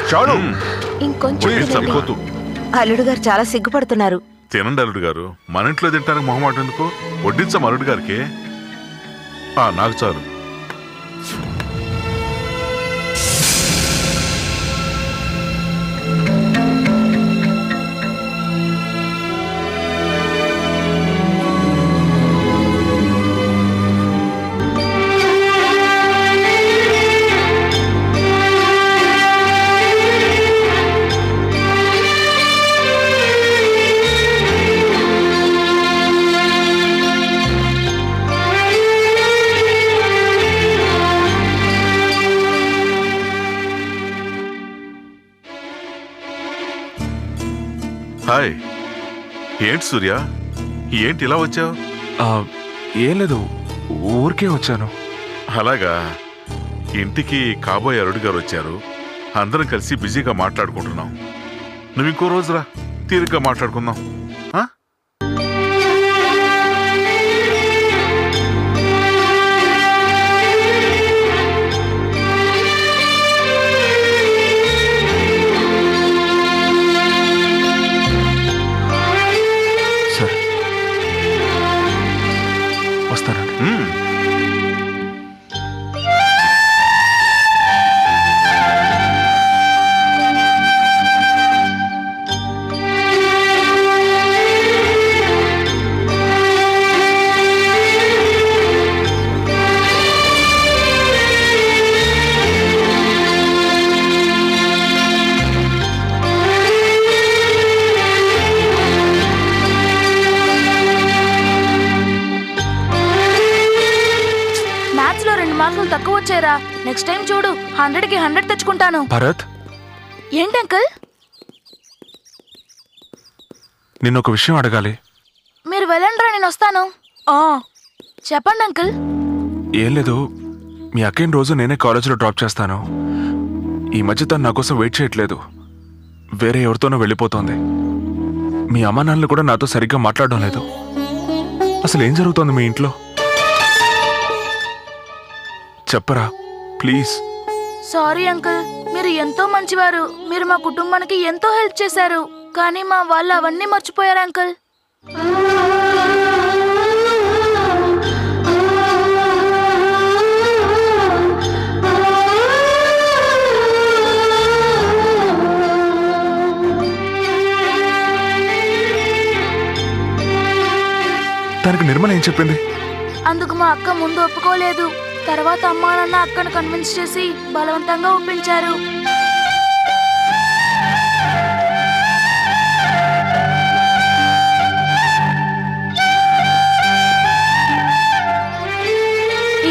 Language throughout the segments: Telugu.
చాలు. ఇంకొంచెం తినండి. సరిపోతూ అల్లుడు గారు చాలా సిగ్గుపడుతున్నారు. తినండి అల్లుడు గారు. మన ఇంట్లో తింటానికి మొహమాట ఎందుకు? వడ్డించం అల్లుడు గారికి. నాకు చాలు. హాయ్. ఏంటి సూర్య, ఏంటి ఇలా వచ్చావు? ఏం లేదు, ఊరికే వచ్చాను. అలాగా. ఇంటికి కాబోయే అల్లుడు గారు వచ్చారు. అందరం కలిసి బిజీగా మాట్లాడుకుంటున్నాం. నువ్వు ఇంకో రోజురా, తీరిగ్గా మాట్లాడుకుందాం. సరే, వస్తానండి. మార్కులు తక్కువ వచ్చారా? నెక్స్ట్ టైం చూడు, 100కి 100 తెచ్చుకుంటాను. భరత్, ఏంటి అంకుల్? నిన్న ఒక విషయం అడగాలి. మీరు వెళ్ళండిరా, నేను వస్తాను. చెప్పండి అంకుల్. ఏం లేదు, మీ అక్కని రోజు నేనే కాలేజీలో డ్రాప్ చేస్తాను. ఈ మధ్య తను నా కోసం వెయిట్ చేయట్లేదు, వేరే ఎవరితోనో వెళ్ళిపోతోంది. మీ అమ్మా నాన్నలు కూడా నాతో సరిగ్గా మాట్లాడడం లేదు. అసలు ఏం జరుగుతోంది మీ ఇంట్లో? చెప్పరా ప్లీజ్. సారీ అంకుల్, మీరు ఎంతో మంచివారు. మీరు మా కుటుంబానికి ఎంతో హెల్ప్ చేశారు. కానీ మా వాళ్ళు అవన్నీ మర్చిపోయారు అంకుల్. దానికి నిర్మల ఏం చెప్పింది? అందుకు మా అక్క ముందు ఒప్పుకోలేదు. తర్వాత అమ్మా నాన్న అక్కను కన్విన్స్ చేసి బలవంతంగా ఒప్పించారు.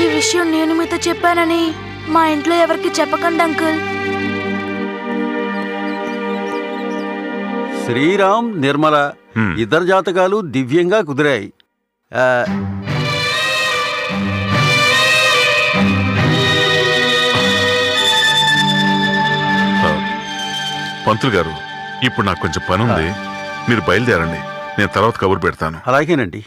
ఈ విషయం నేను మీతో చెప్పానని మా ఇంట్లో ఎవరికి చెప్పకండి అంకుల్. శ్రీరామ్, నిర్మల ఇద్దరు జాతకాలు దివ్యంగా కుదిరాయి. పంతులు గారు, ఇప్పుడు నాకు కొంచెం పని ఉంది, మీరు బయలుదేరండి. నేను తర్వాత కబురు పెడతాను. అలాగేనండి.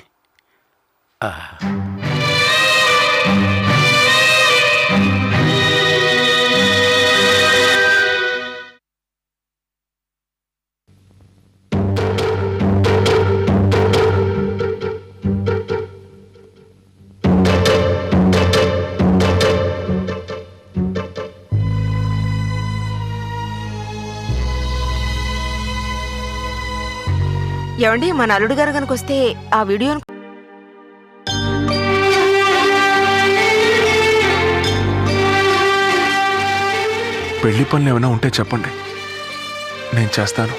ఏమండి, మన అల్లుడు గారు కనుక వస్తే ఆ వీడియోను పెళ్లి పనులు ఏమైనా ఉంటే చెప్పండి, నేను చేస్తాను.